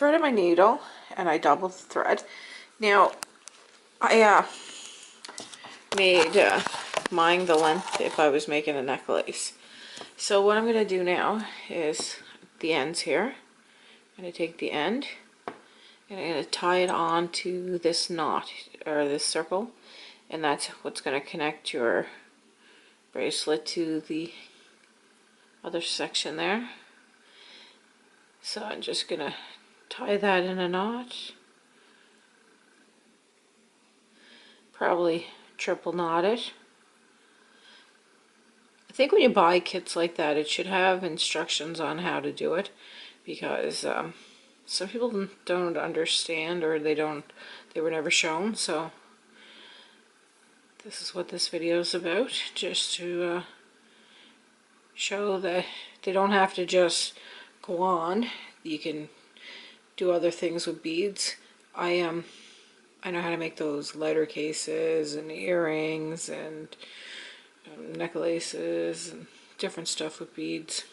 threaded my needle and I doubled the thread. Now, I made mine the length if I was making a necklace. So what I'm going to do now is the ends here. I'm going to take the end and I'm going to tie it on to this knot or this circle, and that's what's going to connect your bracelet to the other section there. So I'm just going to tie that in a knot, probably triple knot it. I think when you buy kits like that, it should have instructions on how to do it, because some people don't understand, or they were never shown. So this is what this video is about, just to show that they don't have to just go on. You can do other things with beads. I know how to make those lighter cases and earrings and necklaces and different stuff with beads.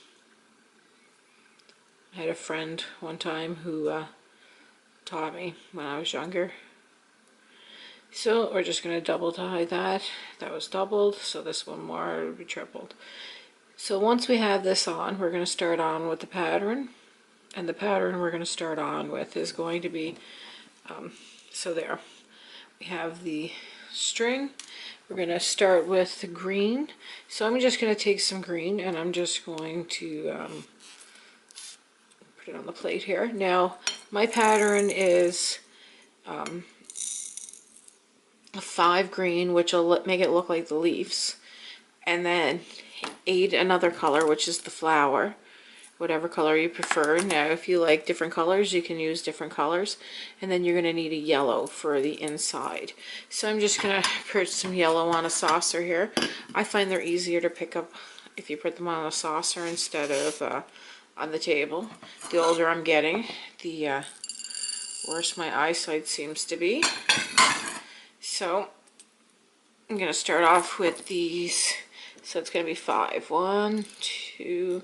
I had a friend one time who taught me when I was younger. So we're just going to double tie that. That was doubled, so this one more will be tripled. So once we have this on, we're going to start on with the pattern. And the pattern we're going to start on with is going to be, so there. We have the string. We're going to start with the green. So I'm just going to take some green and I'm just going to put it on the plate here. Now, my pattern is a 5 green, which will make it look like the leaves, and then 8 another color, which is the flower, whatever color you prefer. Now, if you like different colors, you can use different colors, and then you're going to need a yellow for the inside. So I'm just going to put some yellow on a saucer here. I find they're easier to pick up if you put them on a saucer instead of on the table. The older I'm getting, the worse my eyesight seems to be. So I'm going to start off with these. So it's going to be 5. 1, 2,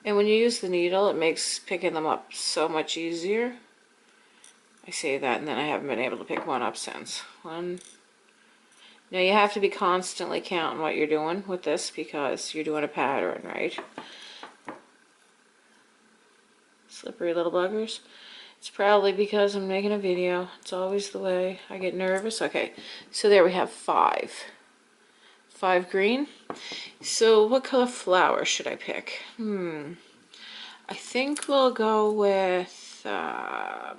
and when you use the needle, it makes picking them up so much easier. I say that, and then I haven't been able to pick one up since. 1. Now you have to be constantly counting what you're doing with this, because you're doing a pattern, right? Slippery little buggers. It's probably because I'm making a video. It's always the way. I get nervous. Okay, so there we have 5. 5 green. So what color flower should I pick? I think we'll go with, I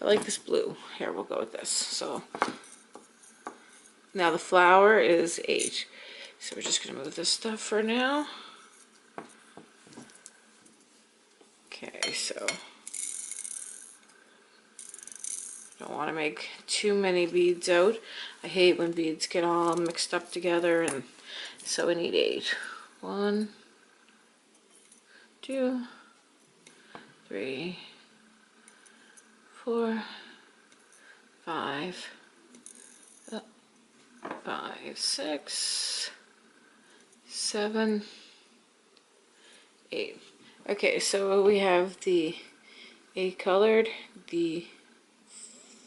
like this blue. Here, we'll go with this. So now the flower is 8. So we're just going to move this stuff for now. Okay, so don't want to make too many beads out. I hate when beads get all mixed up together, and so we need 8. 1, 2, 3, 4, 5, 6, 7, 8. Okay, so we have the 8 colored, the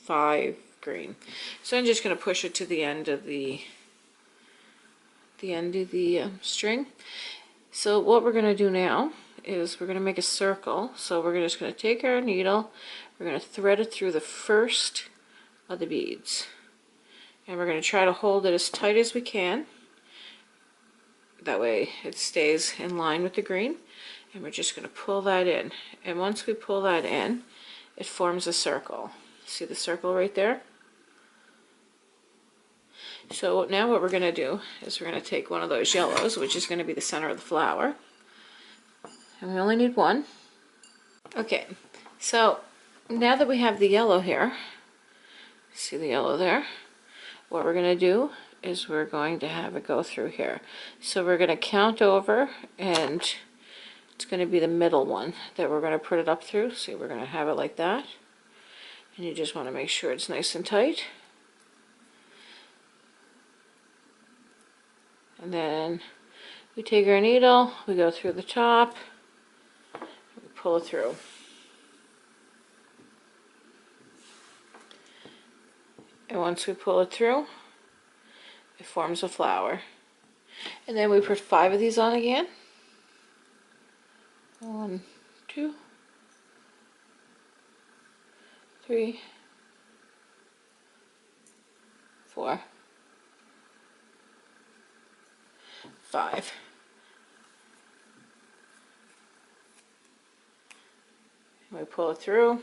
5 green. So I'm just going to push it to the end of the string. So what we're going to do now is we're going to make a circle. So we're just going to take our needle, we're going to thread it through the first of the beads, and we're going to try to hold it as tight as we can. That way it stays in line with the green, and we're just going to pull that in. And once we pull that in, it forms a circle. See the circle right there? So now what we're going to do is we're going to take one of those yellows, which is going to be the center of the flower, and we only need 1. Okay, so now that we have the yellow here, see the yellow there, what we're going to do is we're going to have it go through here. So we're going to count over, and it's going to be the middle one that we're going to put it up through. See, we're going to have it like that, and you just want to make sure it's nice and tight. And then we take our needle, we go through the top, we pull it through. And once we pull it through, it forms a flower. And then we put 5 of these on again. 1, 2, 3, 4, 5. And we pull it through.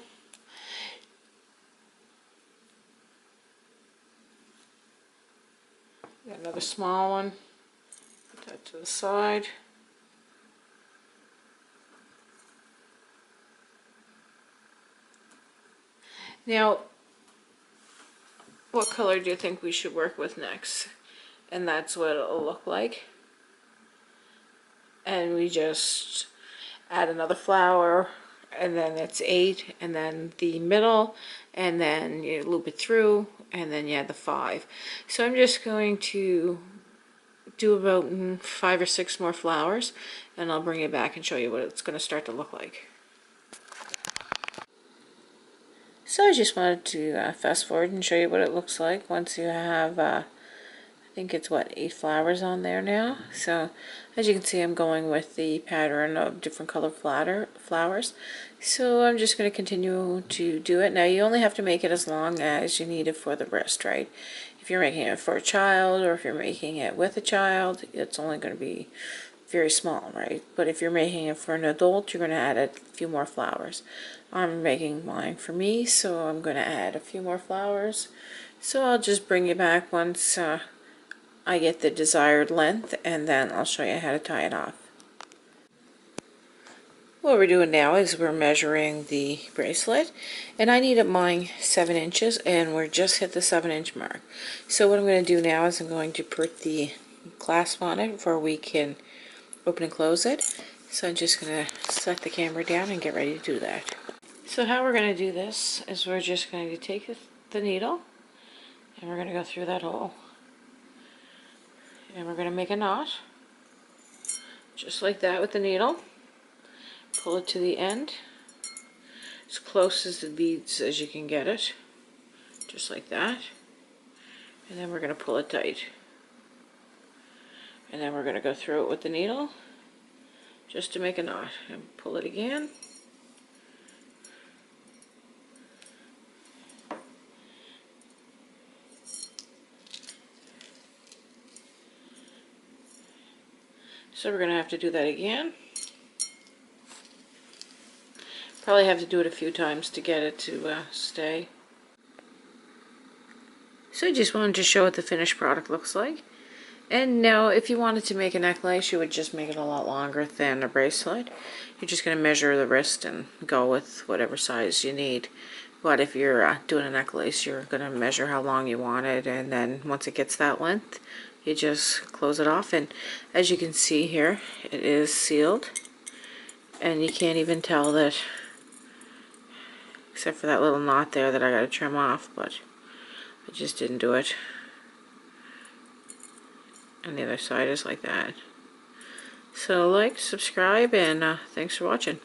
Got another small one. Put that to the side. Now, what color do you think we should work with next? And that's what it'll look like. And we just add another flower, and then it's 8, and then the middle, and then you loop it through, and then you add the 5. So I'm just going to do about 5 or 6 more flowers, and I'll bring it back and show you what it's going to start to look like. So I just wanted to fast forward and show you what it looks like once you have, I think it's what, 8 flowers on there now. So as you can see, I'm going with the pattern of different colored flowers. So I'm just going to continue to do it. Now you only have to make it as long as you need it for the wrist, right? If you're making it for a child, or if you're making it with a child, it's only going to be very small, right? But if you're making it for an adult, you're going to add a few more flowers. I'm making mine for me, so I'm going to add a few more flowers. So I'll just bring you back once I get the desired length, and then I'll show you how to tie it off. What we're doing now is we're measuring the bracelet, and I needed mine 7 inches, and we're just hit the 7-inch mark. So what I'm going to do now is I'm going to put the clasp on it before we can open and close it. So I'm just going to set the camera down and get ready to do that. So how we're going to do this is we're just going to take the needle, and we're going to go through that hole. And we're going to make a knot, just like that with the needle. Pull it to the end, as close as the beads as you can get it, just like that. And then we're going to pull it tight. And then we're going to go through it with the needle, just to make a knot. And pull it again. So we're going to have to do that again. Probably have to do it a few times to get it to stay. So I just wanted to show what the finished product looks like. And now if you wanted to make a necklace, you would just make it a lot longer than a bracelet. You're just going to measure the wrist and go with whatever size you need. But if you're doing a necklace, you're going to measure how long you want it, and then once it gets that length, you just close it off. And as you can see here, it is sealed, and you can't even tell that, except for that little knot there that I got to trim off, but I just didn't do it. And the other side is like that. So like, subscribe, and thanks for watching.